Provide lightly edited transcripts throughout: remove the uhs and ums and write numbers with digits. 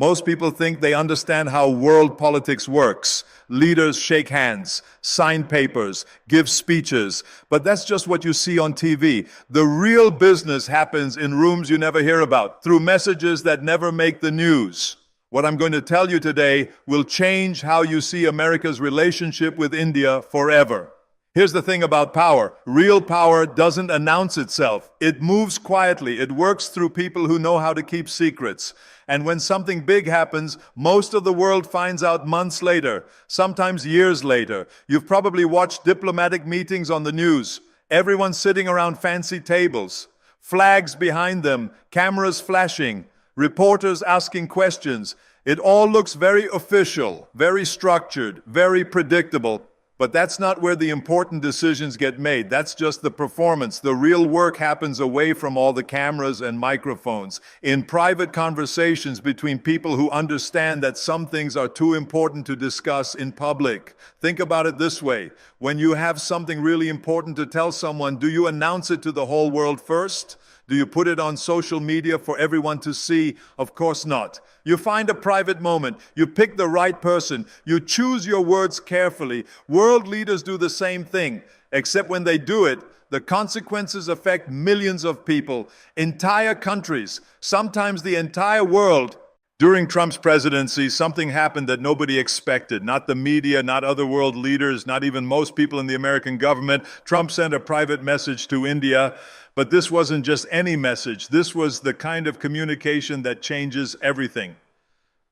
Most people think they understand how world politics works. Leaders shake hands, sign papers, give speeches, but that's just what you see on TV. The real business happens in rooms you never hear about, through messages that never make the news. What I'm going to tell you today will change how you see America's relationship with India forever. Here's the thing about power. Real power doesn't announce itself. It moves quietly. It works through people who know how to keep secrets. And when something big happens, most of the world finds out months later, sometimes years later. You've probably watched diplomatic meetings on the news. Everyone sitting around fancy tables, flags behind them, cameras flashing, reporters asking questions. It all looks very official, very structured, very predictable. But that's not where the important decisions get made. That's just the performance. The real work happens away from all the cameras and microphones, in private conversations between people who understand that some things are too important to discuss in public. Think about it this way. When you have something really important to tell someone, do you announce it to the whole world first? Do you put it on social media for everyone to see? Of course not. You find a private moment. You pick the right person. You choose your words carefully. World leaders do the same thing, except when they do it, the consequences affect millions of people, entire countries, sometimes the entire world. During Trump's presidency, something happened that nobody expected. Not the media, not other world leaders, not even most people in the American government. Trump sent a private message to India. But this wasn't just any message. This was the kind of communication that changes everything.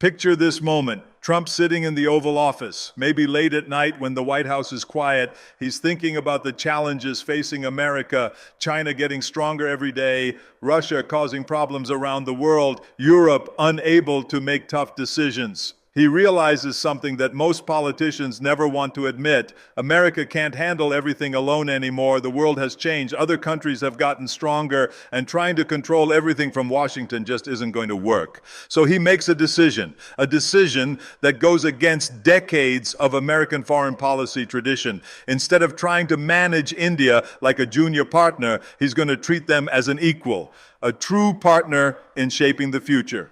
Picture this moment. Trump sitting in the Oval Office, maybe late at night when the White House is quiet. He's thinking about the challenges facing America, China getting stronger every day, Russia causing problems around the world, Europe unable to make tough decisions. He realizes something that most politicians never want to admit. America can't handle everything alone anymore. The world has changed. Other countries have gotten stronger, and trying to control everything from Washington just isn't going to work. So he makes a decision that goes against decades of American foreign policy tradition. Instead of trying to manage India like a junior partner, he's going to treat them as an equal, a true partner in shaping the future.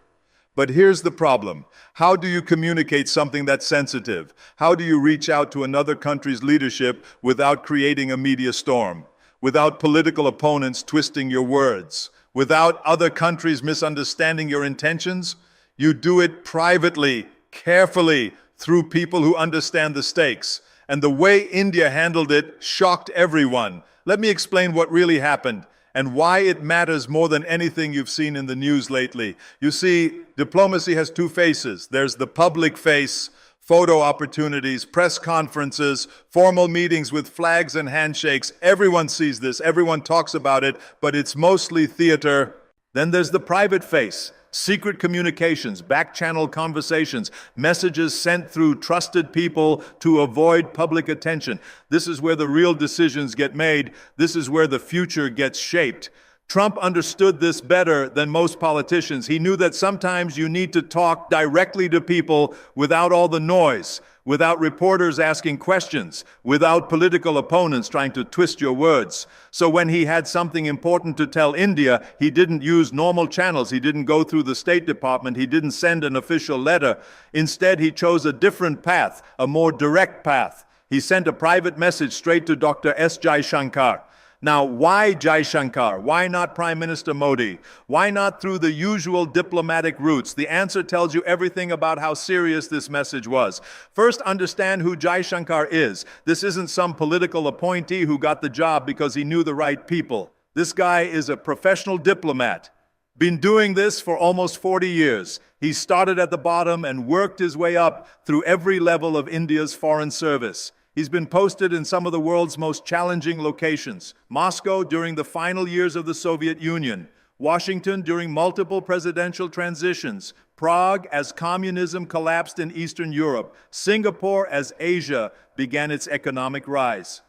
But here's the problem. How do you communicate something that's sensitive? How do you reach out to another country's leadership without creating a media storm? Without political opponents twisting your words? Without other countries misunderstanding your intentions? You do it privately, carefully, through people who understand the stakes. And the way India handled it shocked everyone. Let me explain what really happened and why it matters more than anything you've seen in the news lately. You see, diplomacy has two faces. There's the public face, photo opportunities, press conferences, formal meetings with flags and handshakes. Everyone sees this, everyone talks about it, but it's mostly theater. Then there's the private face. Secret communications, back-channel conversations, messages sent through trusted people to avoid public attention. This is where the real decisions get made. This is where the future gets shaped. Trump understood this better than most politicians. He knew that sometimes you need to talk directly to people without all the noise, without reporters asking questions, without political opponents trying to twist your words. So when he had something important to tell India, he didn't use normal channels. He didn't go through the State Department. He didn't send an official letter. Instead, he chose a different path, a more direct path. He sent a private message straight to Dr. S. Jaishankar. Now, why Jaishankar? Why not Prime Minister Modi? Why not through the usual diplomatic routes? The answer tells you everything about how serious this message was. First, understand who Jaishankar is. This isn't some political appointee who got the job because he knew the right people. This guy is a professional diplomat. Been doing this for almost 40 years. He started at the bottom and worked his way up through every level of India's foreign service. He's been posted in some of the world's most challenging locations. Moscow during the final years of the Soviet Union, Washington during multiple presidential transitions, Prague as communism collapsed in Eastern Europe, Singapore as Asia began its economic rise.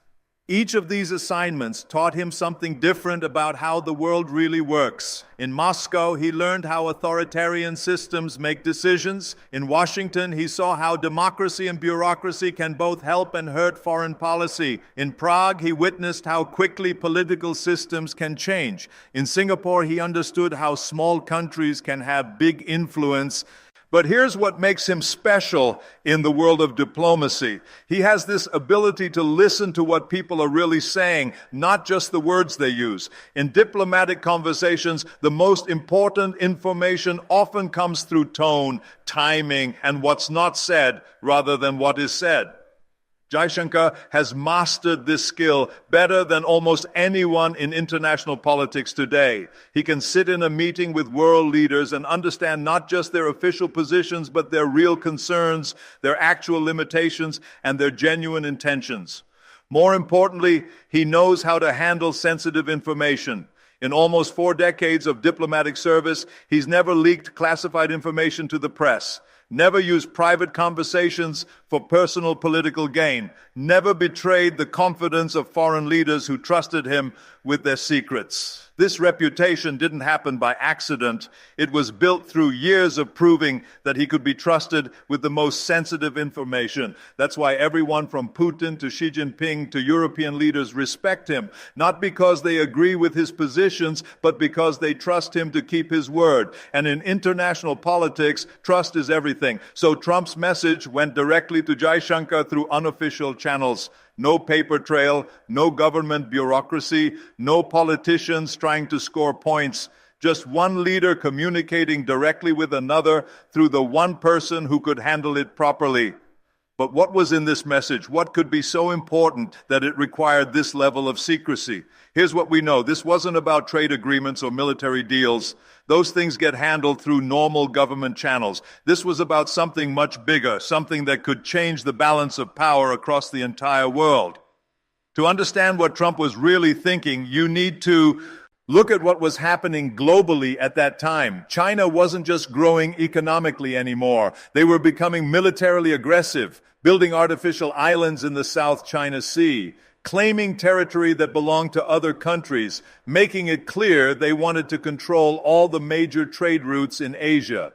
Each of these assignments taught him something different about how the world really works. In Moscow, he learned how authoritarian systems make decisions. In Washington, he saw how democracy and bureaucracy can both help and hurt foreign policy. In Prague, he witnessed how quickly political systems can change. In Singapore, he understood how small countries can have big influence. But here's what makes him special in the world of diplomacy. He has this ability to listen to what people are really saying, not just the words they use. In diplomatic conversations, the most important information often comes through tone, timing, and what's not said rather than what is said. Jaishankar has mastered this skill better than almost anyone in international politics today. He can sit in a meeting with world leaders and understand not just their official positions, but their real concerns, their actual limitations, and their genuine intentions. More importantly, he knows how to handle sensitive information. In almost 4 decades of diplomatic service, he's never leaked classified information to the press. Never used private conversations for personal political gain, never betrayed the confidence of foreign leaders who trusted him with their secrets. This reputation didn't happen by accident. It was built through years of proving that he could be trusted with the most sensitive information. That's why everyone from Putin to Xi Jinping to European leaders respect him, not because they agree with his positions, but because they trust him to keep his word. And in international politics, trust is everything. So Trump's message went directly to Jaishankar through unofficial channels. No paper trail, no government bureaucracy, no politicians trying to score points. Just one leader communicating directly with another through the one person who could handle it properly. But what was in this message? What could be so important that it required this level of secrecy? Here's what we know. This wasn't about trade agreements or military deals. Those things get handled through normal government channels. This was about something much bigger, something that could change the balance of power across the entire world. To understand what Trump was really thinking, you need to look at what was happening globally at that time. China wasn't just growing economically anymore. They were becoming militarily aggressive, building artificial islands in the South China Sea, claiming territory that belonged to other countries, making it clear they wanted to control all the major trade routes in Asia.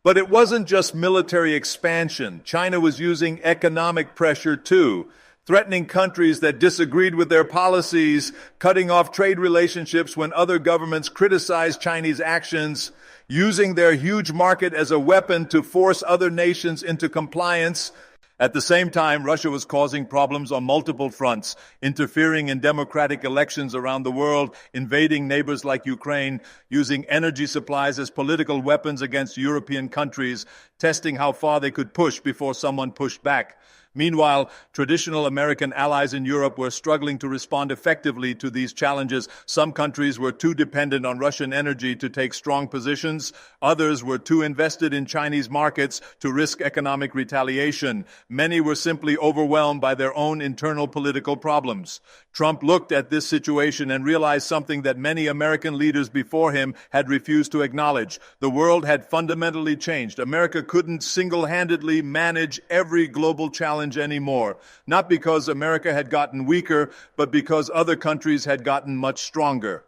But it wasn't just military expansion. China was using economic pressure too, threatening countries that disagreed with their policies, cutting off trade relationships when other governments criticized Chinese actions, using their huge market as a weapon to force other nations into compliance. At the same time, Russia was causing problems on multiple fronts, interfering in democratic elections around the world, invading neighbors like Ukraine, using energy supplies as political weapons against European countries, testing how far they could push before someone pushed back. Meanwhile, traditional American allies in Europe were struggling to respond effectively to these challenges. Some countries were too dependent on Russian energy to take strong positions. Others were too invested in Chinese markets to risk economic retaliation. Many were simply overwhelmed by their own internal political problems. Trump looked at this situation and realized something that many American leaders before him had refused to acknowledge. The world had fundamentally changed. America couldn't single-handedly manage every global challenge anymore, not because America had gotten weaker, but because other countries had gotten much stronger.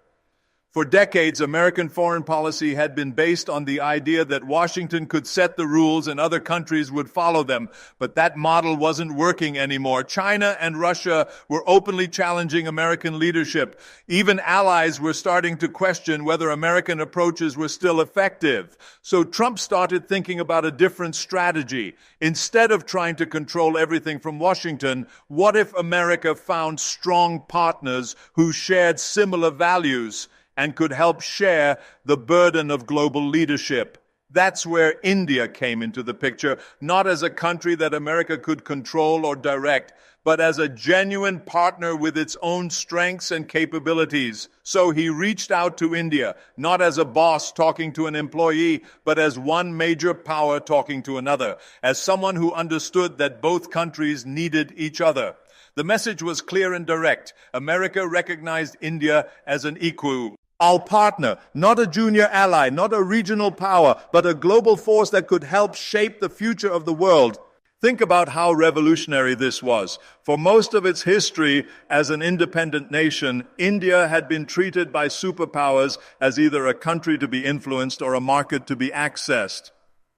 For decades, American foreign policy had been based on the idea that Washington could set the rules and other countries would follow them, but that model wasn't working anymore. China and Russia were openly challenging American leadership. Even allies were starting to question whether American approaches were still effective. So Trump started thinking about a different strategy. Instead of trying to control everything from Washington, what if America found strong partners who shared similar values and could help share the burden of global leadership? That's where India came into the picture, not as a country that America could control or direct, but as a genuine partner with its own strengths and capabilities. So he reached out to India, not as a boss talking to an employee, but as one major power talking to another, as someone who understood that both countries needed each other. The message was clear and direct. America recognized India as an equal. Our partner, not a junior ally, not a regional power, but a global force that could help shape the future of the world. Think about how revolutionary this was. For most of its history as an independent nation, India had been treated by superpowers as either a country to be influenced or a market to be accessed.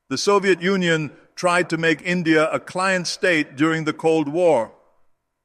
The Soviet Union tried to make India a client state during the Cold War.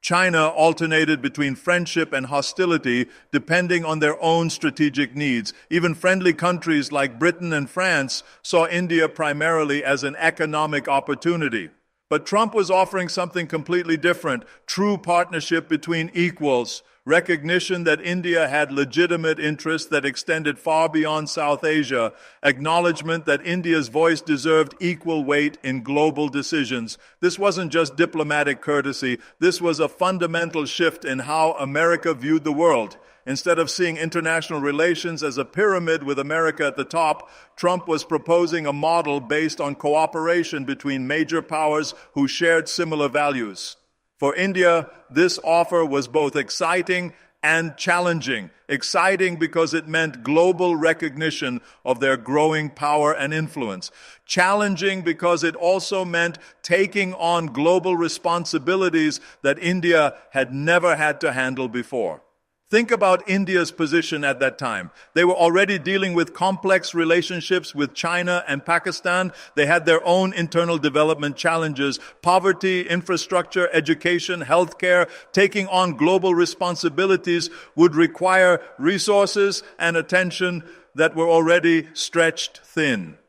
China alternated between friendship and hostility depending on their own strategic needs. Even friendly countries like Britain and France saw India primarily as an economic opportunity. But Trump was offering something completely different: true partnership between equals, recognition that India had legitimate interests that extended far beyond South Asia, acknowledgement that India's voice deserved equal weight in global decisions. This wasn't just diplomatic courtesy, this was a fundamental shift in how America viewed the world. Instead of seeing international relations as a pyramid with America at the top, Trump was proposing a model based on cooperation between major powers who shared similar values. For India, this offer was both exciting and challenging. Exciting because it meant global recognition of their growing power and influence. Challenging because it also meant taking on global responsibilities that India had never had to handle before. Think about India's position at that time. They were already dealing with complex relationships with China and Pakistan. They had their own internal development challenges: poverty, infrastructure, education, healthcare. Taking on global responsibilities would require resources and attention that were already stretched thin.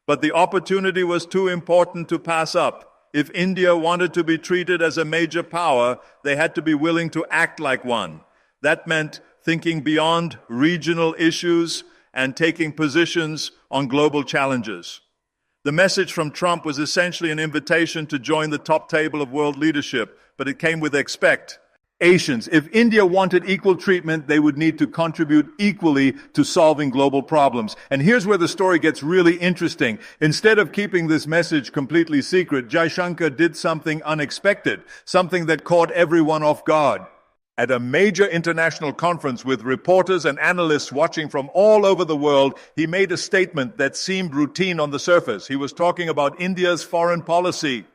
But the opportunity was too important to pass up. If India wanted to be treated as a major power, they had to be willing to act like one. That meant thinking beyond regional issues and taking positions on global challenges. The message from Trump was essentially an invitation to join the top table of world leadership, but it came with expectations. If India wanted equal treatment, they would need to contribute equally to solving global problems. And here's where the story gets really interesting. Instead of keeping this message completely secret, Jaishankar did something unexpected, something that caught everyone off guard. At a major international conference with reporters and analysts watching from all over the world, he made a statement that seemed routine on the surface. He was talking about India's foreign policy.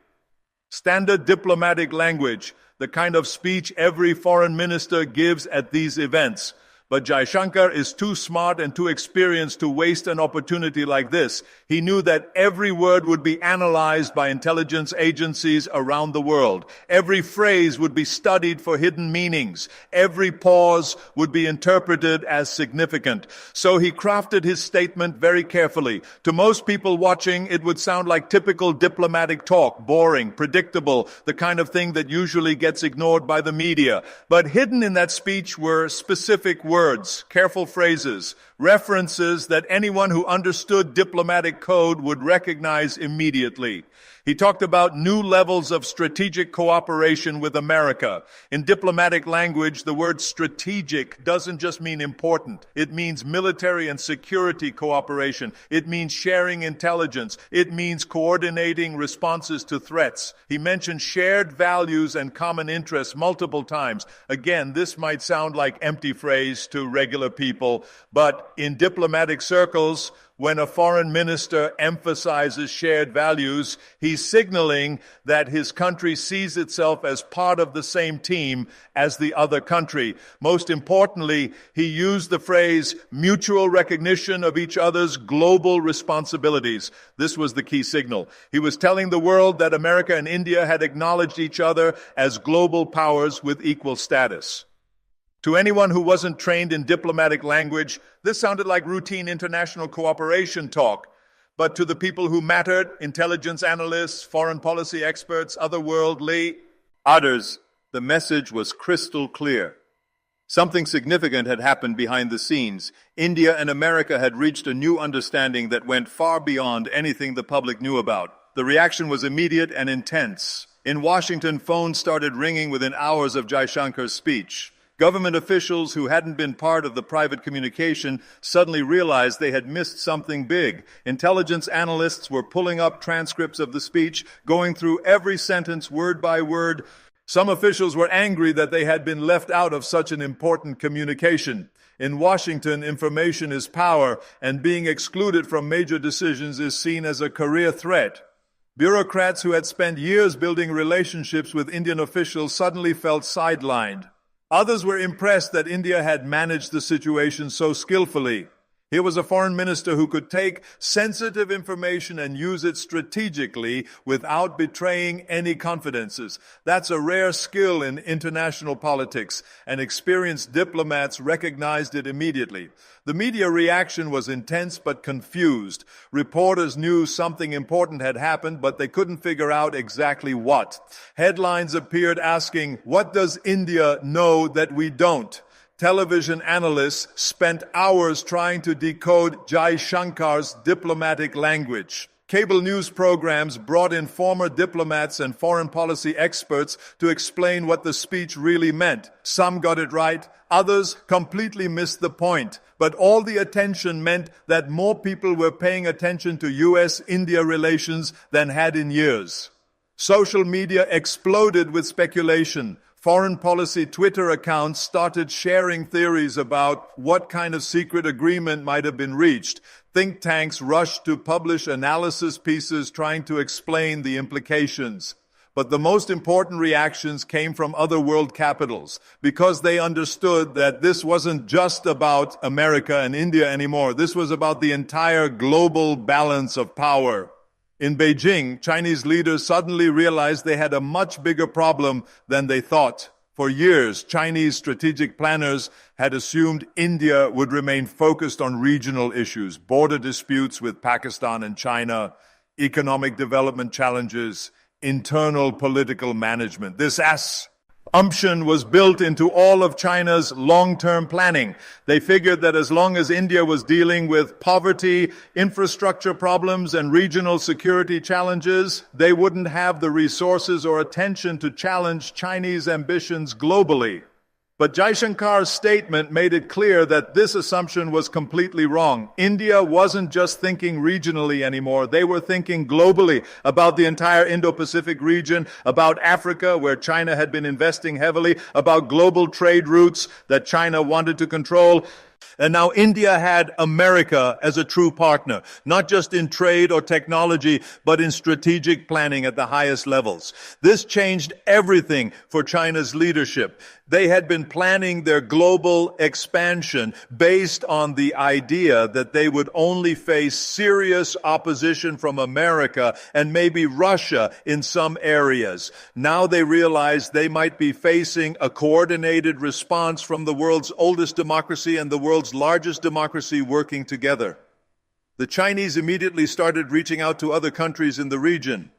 Standard diplomatic language, the kind of speech every foreign minister gives at these events. But Jaishankar is too smart and too experienced to waste an opportunity like this. He knew that every word would be analyzed by intelligence agencies around the world. Every phrase would be studied for hidden meanings. Every pause would be interpreted as significant. So he crafted his statement very carefully. To most people watching, it would sound like typical diplomatic talk, boring, predictable, the kind of thing that usually gets ignored by the media. But hidden in that speech were specific words, careful phrases, references that anyone who understood diplomatic code would recognize immediately. He talked about new levels of strategic cooperation with America. In diplomatic language, the word strategic doesn't just mean important. It means military and security cooperation. It means sharing intelligence. It means coordinating responses to threats. He mentioned shared values and common interests multiple times. Again, this might sound like empty phrase to regular people, but in diplomatic circles, when a foreign minister emphasizes shared values, he's signaling that his country sees itself as part of the same team as the other country. Most importantly, he used the phrase mutual recognition of each other's global responsibilities. This was the key signal. He was telling the world that America and India had acknowledged each other as global powers with equal status. To anyone who wasn't trained in diplomatic language, this sounded like routine international cooperation talk. But to the people who mattered, intelligence analysts, foreign policy experts, otherworldly others, the message was crystal clear. Something significant had happened behind the scenes. India and America had reached a new understanding that went far beyond anything the public knew about. The reaction was immediate and intense. In Washington, phones started ringing within hours of Jaishankar's speech. Government officials who hadn't been part of the private communication suddenly realized they had missed something big. Intelligence analysts were pulling up transcripts of the speech, going through every sentence word by word. Some officials were angry that they had been left out of such an important communication. In Washington, information is power, and being excluded from major decisions is seen as a career threat. Bureaucrats who had spent years building relationships with Indian officials suddenly felt sidelined. Others were impressed that India had managed the situation so skillfully. Here was a foreign minister who could take sensitive information and use it strategically without betraying any confidences. That's a rare skill in international politics, and experienced diplomats recognized it immediately. The media reaction was intense but confused. Reporters knew something important had happened, but they couldn't figure out exactly what. Headlines appeared asking, "What does India know that we don't?" Television analysts spent hours trying to decode Jaishankar's diplomatic language. Cable news programs brought in former diplomats and foreign policy experts to explain what the speech really meant. Some got it right, others completely missed the point. But all the attention meant that more people were paying attention to US-India relations than had in years. Social media exploded with speculation. Foreign policy Twitter accounts started sharing theories about what kind of secret agreement might have been reached. Think tanks rushed to publish analysis pieces trying to explain the implications. But the most important reactions came from other world capitals, because they understood that this wasn't just about America and India anymore. This was about the entire global balance of power. In Beijing, Chinese leaders suddenly realized they had a much bigger problem than they thought. For years, Chinese strategic planners had assumed India would remain focused on regional issues, border disputes with Pakistan and China, economic development challenges, internal political management. This assumption was built into all of China's long-term planning. They figured that as long as India was dealing with poverty, infrastructure problems, and regional security challenges, they wouldn't have the resources or attention to challenge Chinese ambitions globally. But Jaishankar's statement made it clear that this assumption was completely wrong. India wasn't just thinking regionally anymore. They were thinking globally about the entire Indo-Pacific region, about Africa, where China had been investing heavily, about global trade routes that China wanted to control. And now India had America as a true partner, not just in trade or technology, but in strategic planning at the highest levels. This changed everything for China's leadership. They had been planning their global expansion based on the idea that they would only face serious opposition from America and maybe Russia in some areas. Now they realized they might be facing a coordinated response from the world's oldest democracy and the world's largest democracy working together. The Chinese immediately started reaching out to other countries in the region,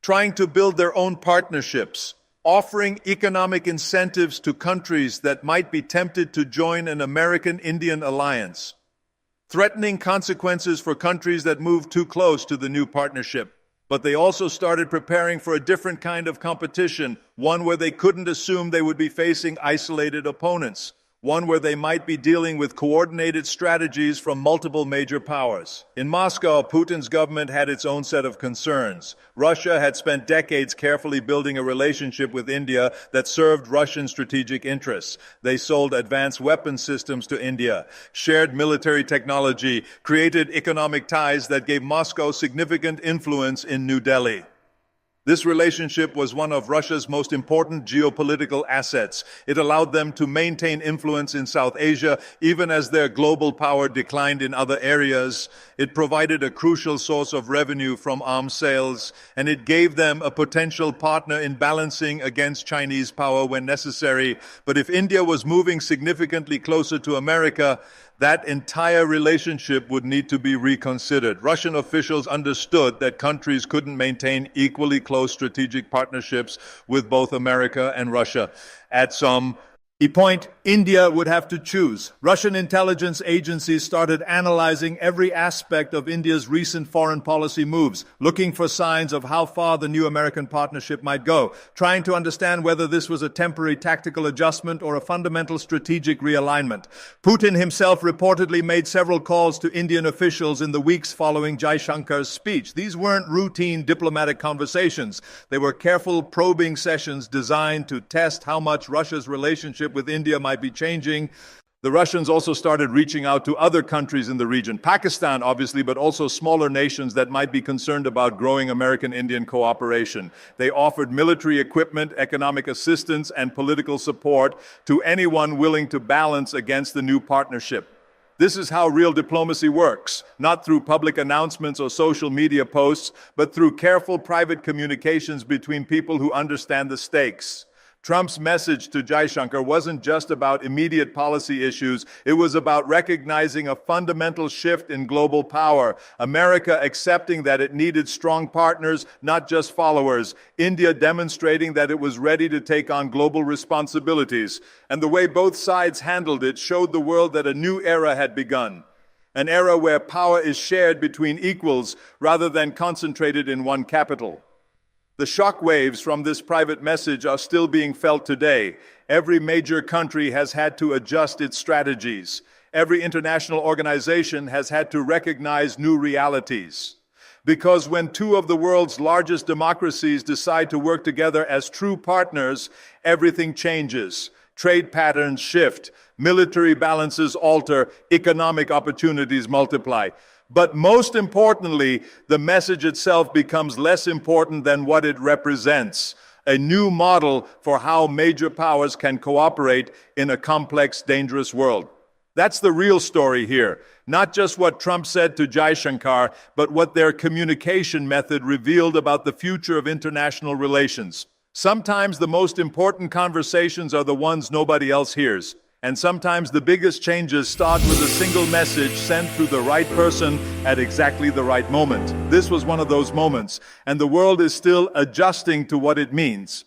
trying to build their own partnerships, offering economic incentives to countries that might be tempted to join an American-Indian alliance, threatening consequences for countries that move too close to the new partnership. But they also started preparing for a different kind of competition, one where they couldn't assume they would be facing isolated opponents, one where they might be dealing with coordinated strategies from multiple major powers. In Moscow, Putin's government had its own set of concerns. Russia had spent decades carefully building a relationship with India that served Russian strategic interests. They sold advanced weapon systems to India, shared military technology, created economic ties that gave Moscow significant influence in New Delhi. This relationship was one of Russia's most important geopolitical assets. It allowed them to maintain influence in South Asia, even as their global power declined in other areas. It provided a crucial source of revenue from arms sales, and it gave them a potential partner in balancing against Chinese power when necessary. But if India was moving significantly closer to America, that entire relationship would need to be reconsidered. Russian officials understood that countries couldn't maintain equally close strategic partnerships with both America and Russia. At some point, India would have to choose. Russian intelligence agencies started analyzing every aspect of India's recent foreign policy moves, looking for signs of how far the new American partnership might go, trying to understand whether this was a temporary tactical adjustment or a fundamental strategic realignment. Putin himself reportedly made several calls to Indian officials in the weeks following Jaishankar's speech. These weren't routine diplomatic conversations. They were careful probing sessions designed to test how much Russia's relationship with India might be changing. The Russians also started reaching out to other countries in the region, Pakistan obviously, but also smaller nations that might be concerned about growing American-Indian cooperation. They offered military equipment, economic assistance, and political support to anyone willing to balance against the new partnership. This is how real diplomacy works, not through public announcements or social media posts, but through careful private communications between people who understand the stakes. Trump's message to Jaishankar wasn't just about immediate policy issues, it was about recognizing a fundamental shift in global power, America accepting that it needed strong partners, not just followers, India demonstrating that it was ready to take on global responsibilities, and the way both sides handled it showed the world that a new era had begun. An era where power is shared between equals rather than concentrated in one capital. The shockwaves from this private message are still being felt today. Every major country has had to adjust its strategies. Every international organization has had to recognize new realities. Because when two of the world's largest democracies decide to work together as true partners, everything changes. Trade patterns shift, military balances alter, economic opportunities multiply. But most importantly, the message itself becomes less important than what it represents. A new model for how major powers can cooperate in a complex, dangerous world. That's the real story here. Not just what Trump said to Jaishankar, but what their communication method revealed about the future of international relations. Sometimes the most important conversations are the ones nobody else hears. And sometimes the biggest changes start with a single message sent through the right person at exactly the right moment. This was one of those moments, and the world is still adjusting to what it means.